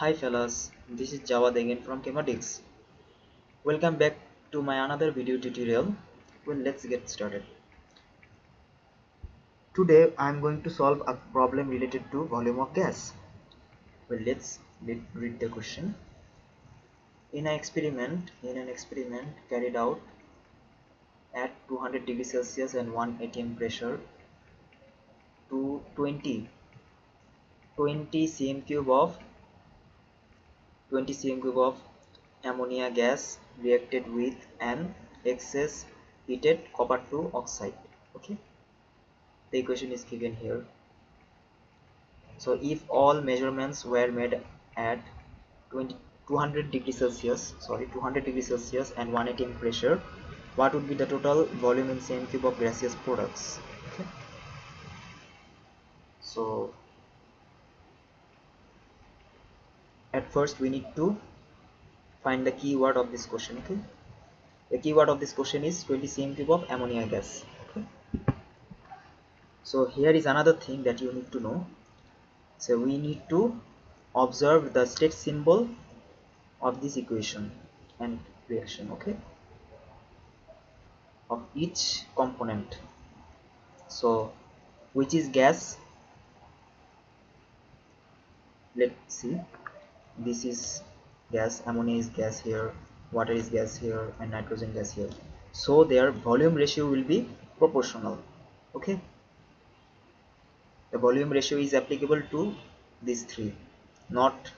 Hi fellas, this is Jawad again from Chematics. Welcome back to my another video tutorial. Well, let's get started. Today I am going to solve a problem related to volume of gas. Well, let's read the question. In an experiment carried out at 200 degrees Celsius and 1 atm pressure, to 20 cm cube of 20 cm cube of ammonia gas reacted with an excess heated copper to oxide. Okay, the equation is given here. So if all measurements were made at 200 degrees Celsius, 200 degrees Celsius and 1 atm pressure, what would be the total volume in cm cube of gaseous products? Okay, so at first we need to find the keyword of this question. Okay, the keyword of this question is 20 cm cube of ammonia gas. Okay, so here is another thing that you need to know. So we need to observe the state symbol of this equation and reaction, okay, of each component. So which is gas? Let's see. This is gas, ammonia is gas here, water is gas here, and nitrogen gas here. So their volume ratio will be proportional. Okay, the volume ratio is applicable to these three, not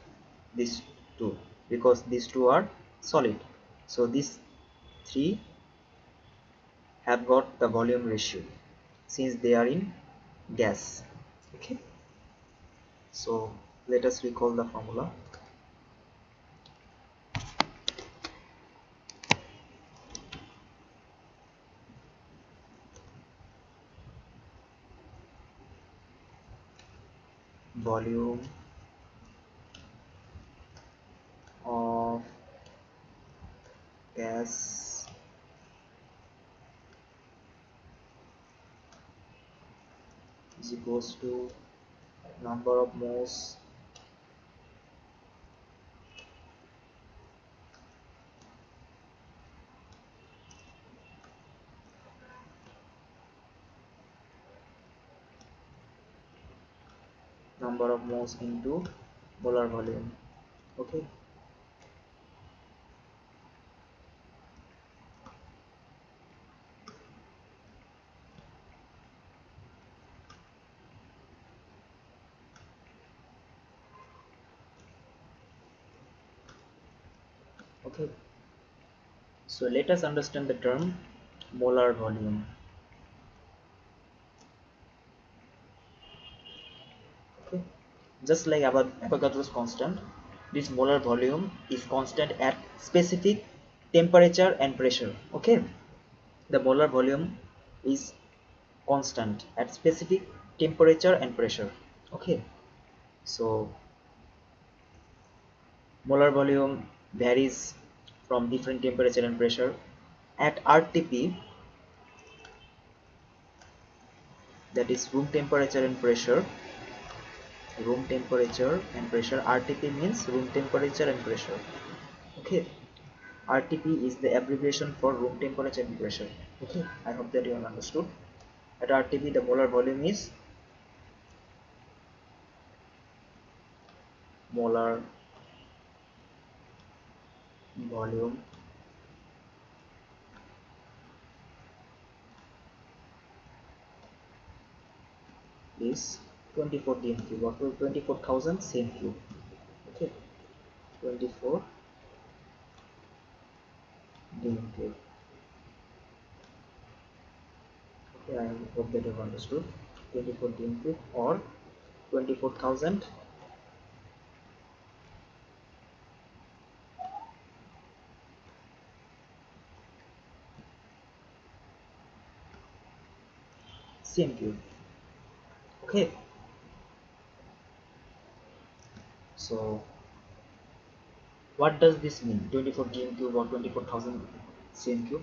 these two, because these two are solid. So these three have got the volume ratio since they are in gas. Okay, so let us recall the formula. Volume of gas is equals to number of moles into molar volume. Okay, okay, so let us understand the term molar volume. Okay, just like Avogadro's constant, this molar volume is constant at specific temperature and pressure. Okay, the molar volume is constant at specific temperature and pressure. Okay, so molar volume varies from different temperature and pressure. At RTP, that is room temperature and pressure, RTP means room temperature and pressure. Okay, RTP is the abbreviation for room temperature and pressure. Okay, I hope that you have understood. At RTP, the molar volume is molar volume is 24 dm cube, or 24,000 cm cube. Okay, 24 dm cube. Okay, I hope that you have understood. 24 dm cube or 24,000 cm cube. Okay, so what does this mean, 24 dm cube or 24,000 cm cube?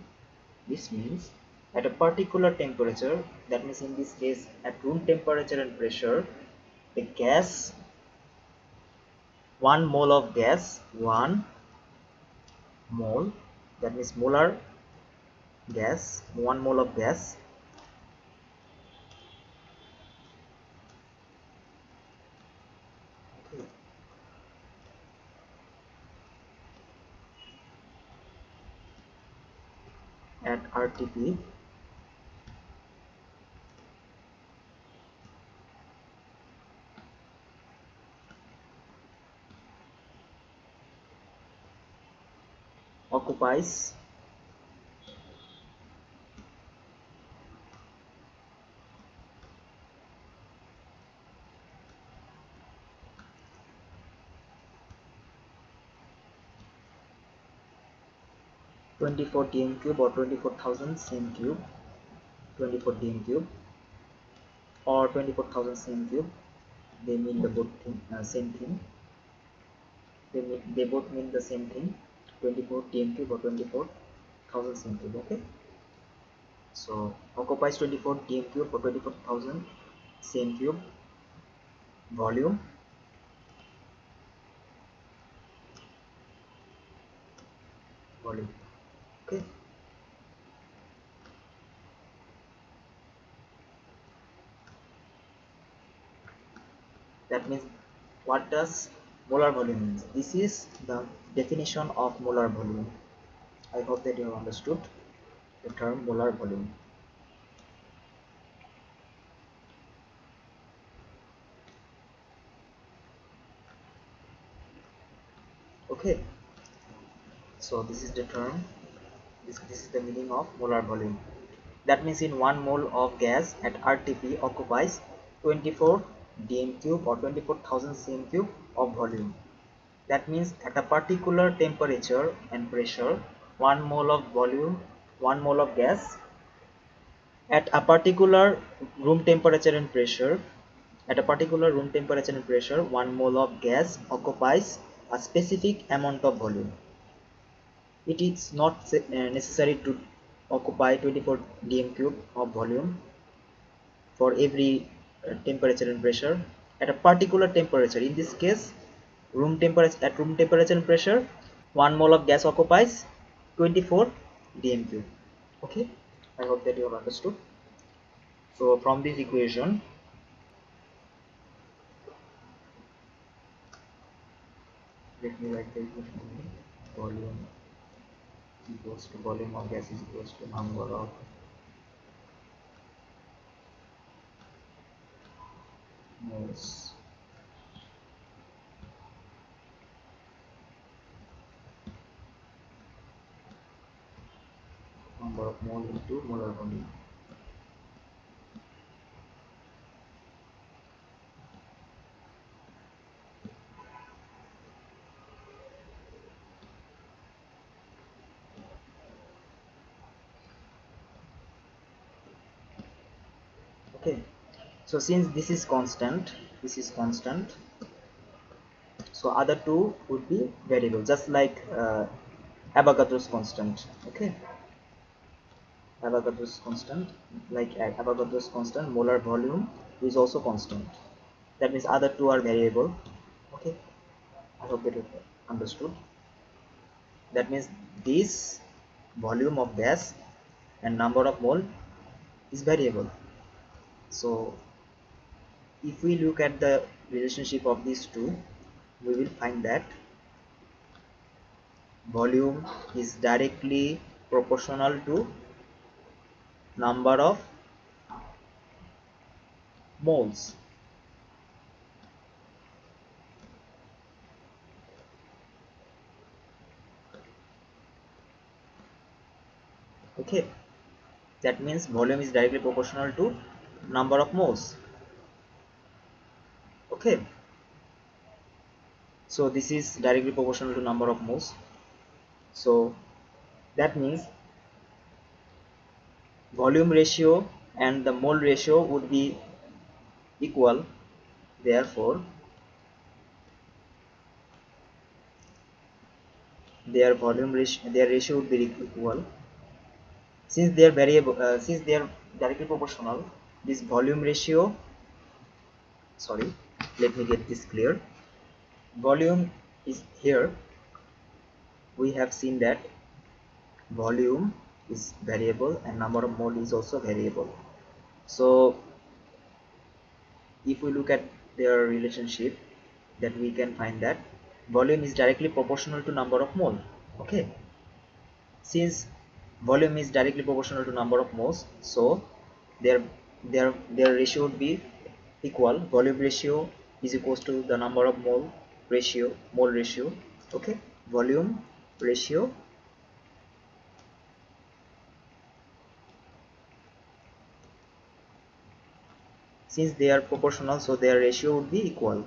This means at a particular temperature, that means in this case at room temperature and pressure, the gas 1 mole of gas, 1 mole, that means molar gas, 1 mole of gas at RTP occupies 24 dm cube or 24,000 cm cube, 24 dm cube or 24,000 cm cube. They mean the both thing, same thing. They both mean the same thing. 24 dm cube or 24,000 cm cube. Okay. So occupies 24 dm cube or 24,000 cm cube volume. Volume. Okay. That means, what does molar volume means? This is the definition of molar volume. I hope that you have understood the term molar volume. Okay, so this is the term, this is the meaning of molar volume. That means in 1 mole of gas at RTP occupies 24 dm cube or 24,000 cm cube of volume. That means at a particular temperature and pressure, 1 mole of volume, 1 mole of gas at a particular room temperature and pressure, 1 mole of gas occupies a specific amount of volume. It is not necessary to occupy 24 dm cube of volume for every temperature and pressure. At a particular temperature, in this case room temperature and pressure, 1 mole of gas occupies 24 dm cube. Okay, I hope that you have understood. So from this equation, let me write the equation. Volume equals to volume of gas is equals to number of moles mole into molar volume. Okay, so since this is constant, so other two would be variable, just like Avogadro's constant. Okay, Avogadro's constant, Avogadro's constant, molar volume is also constant. That means other two are variable. Okay, I hope that you understood. That means this volume of gas and number of mole is variable. So if we look at the relationship of these two, we will find that volume is directly proportional to number of moles. Okay, that means volume is directly proportional to number of moles. Okay, so this is directly proportional to number of moles. So that means volume ratio and the mole ratio would be equal. Therefore their ratio would be equal. Since they are variable, since they are directly proportional, this volume ratio, sorry, let me get this clear. volume is here. We have seen that volume is variable and number of mole is also variable. So if we look at their relationship, that we can find that volume is directly proportional to number of mole. Okay, since volume is directly proportional to number of moles, so their their ratio would be equal. Volume ratio is equals to the number of mole ratio. Okay, volume ratio, since they are proportional, so their ratio would be equal.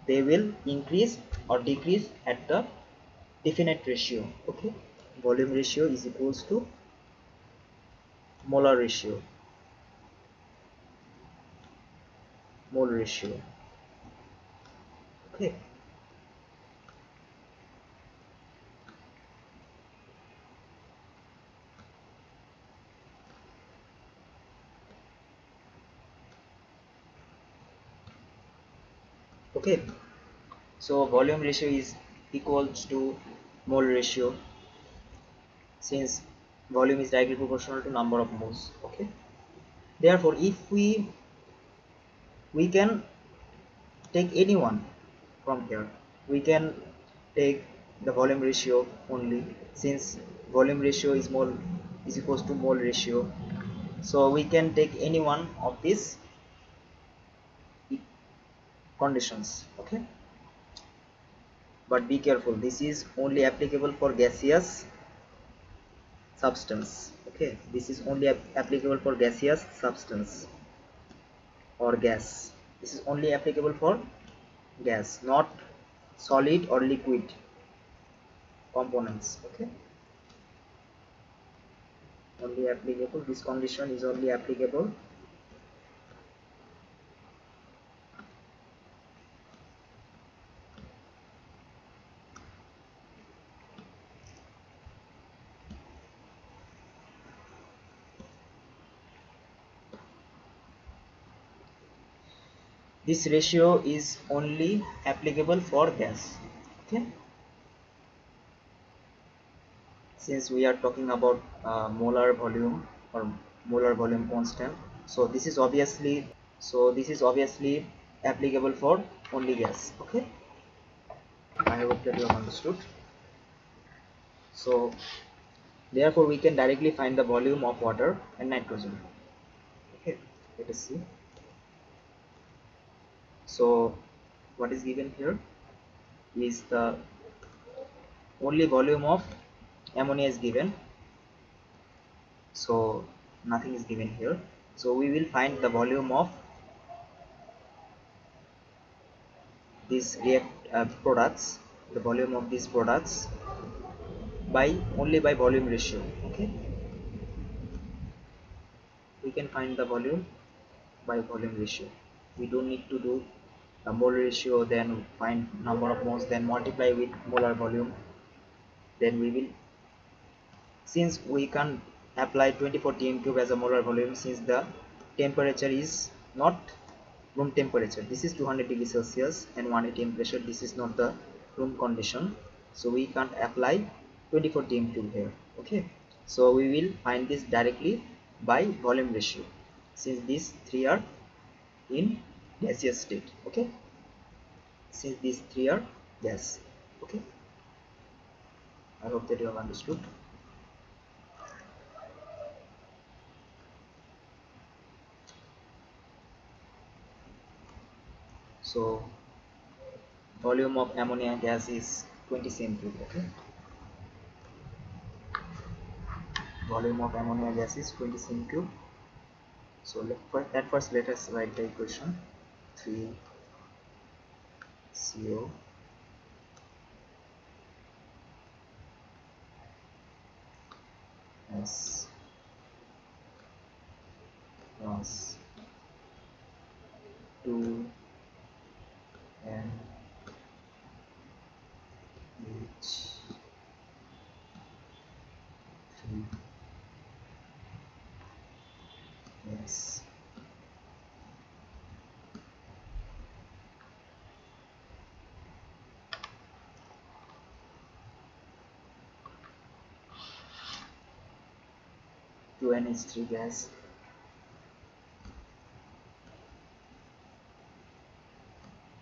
They will increase or decrease at the definite ratio. Okay, volume ratio is equals to molar ratio, mole ratio. Okay, okay, so volume ratio is equals to mole ratio, since volume is directly proportional to number of moles. Okay, therefore if we can take anyone from here, we can take the volume ratio only, since volume ratio is equals to mole ratio. So we can take any one of these conditions. Okay, but be careful, this is only applicable for gaseous substance. Okay, this is only applicable for gaseous substance or gas. This is only applicable for gas, not solid or liquid components. Okay, only applicable, this condition is only applicable this ratio is only applicable for gas. Okay, since we are talking about molar volume or molar volume constant, so this is obviously applicable for only gas. Okay, I hope that you have understood. So therefore we can directly find the volume of water and nitrogen. Okay, let us see. So what is given here is the only volume of ammonia is given, so nothing is given here. So we will find the volume of these products, the volume of these products by only by volume ratio. Okay, we can find the volume by volume ratio. We don't need to do the mole ratio, then find number of moles, then multiply with molar volume. Then we will, since we can apply 24 tm cube as a molar volume, since the temperature is not room temperature, this is 200 degrees Celsius and 1 atm pressure, this is not the room condition, so we can't apply 24 tm cube here. Okay, so we will find this directly by volume ratio, since these three are in gaseous state. Okay, since these three are gas. Okay, I hope that you have understood. So volume of ammonia gas is 20 cm cube. Okay, volume of ammonia gas is 20 cm cube. So at first let us write the equation. 3 CO S plus 2 N H 3 S. 2NH3 gas,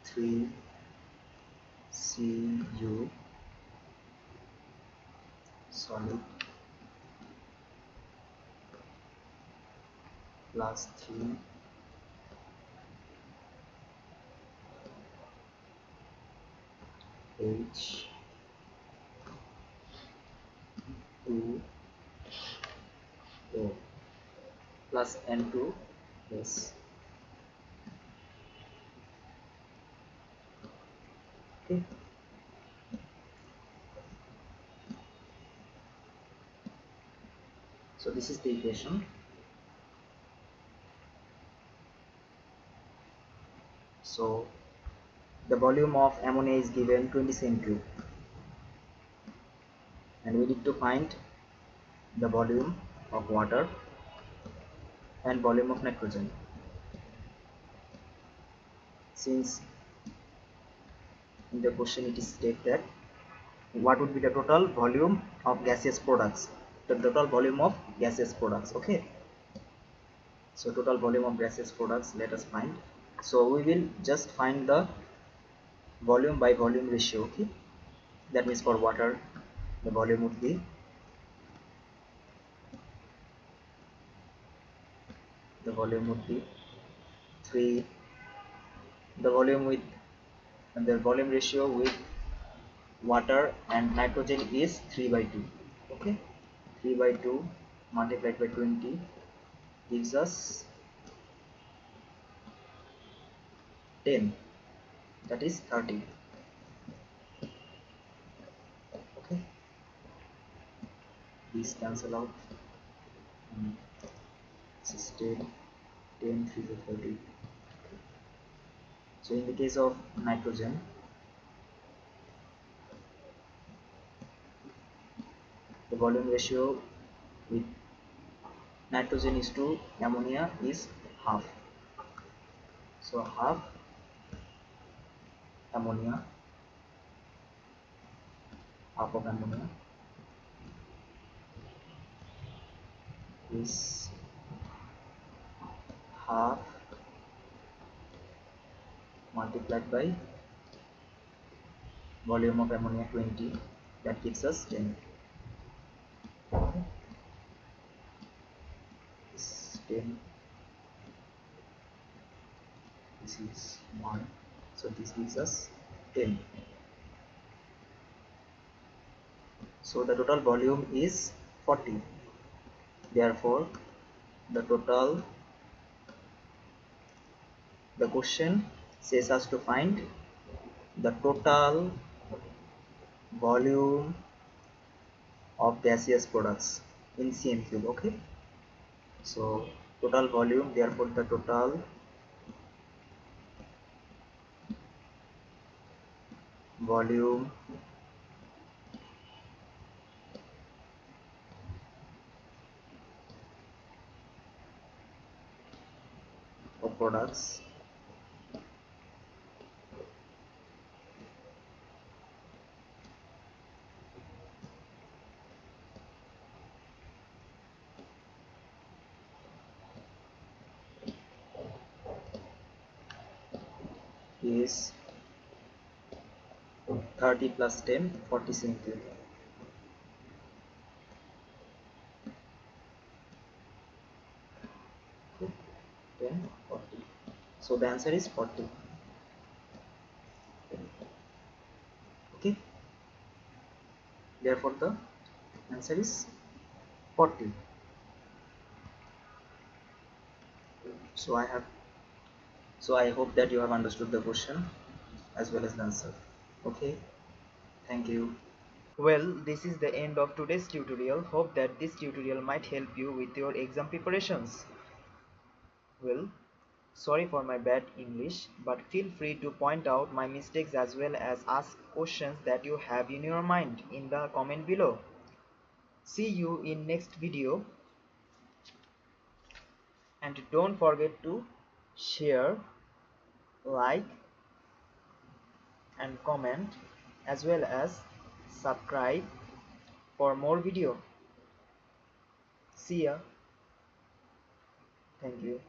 3Cu solid plus 3H2O plus N2. Yes. Okay. So this is the equation. So the volume of ammonia is given 20 cm3, and we need to find the volume of water and volume of nitrogen. Since in the question it is stated that what would be the total volume of gaseous products, the total volume of gaseous products. Okay, so total volume of gaseous products, let us find. So we will just find the volume by volume ratio. Okay, that means for water the volume would be the volume would be 3, the volume with and the volume ratio with water and nitrogen is 3 by 2. Okay, 3 by 2 multiplied by 20 gives us 10, that is 30. Okay, these cancel out. This is 10, 10 3 is 30. So in the case of nitrogen, the volume ratio with nitrogen is to ammonia is half. So half ammonia, half of ammonia is half multiplied by volume of ammonia 20, that gives us 10. Okay. This 10, this is 1, so this gives us 10. So the total volume is 40. Therefore the question says us to find the total volume of gaseous products in cm3. Okay, so total volume, therefore the total volume of products is 30 plus 10, 40 cm3. Okay, 10, 40. So the answer is 40. Okay, therefore the answer is 40. So I hope that you have understood the question as well as the answer. Okay, thank you. Well, this is the end of today's tutorial. Hope that this tutorial might help you with your exam preparations. Well, sorry for my bad English, but feel free to point out my mistakes as well as ask questions that you have in your mind in the comment below. See you in next video, and don't forget to share, like and comment as well as subscribe for more video. See ya. Thank you.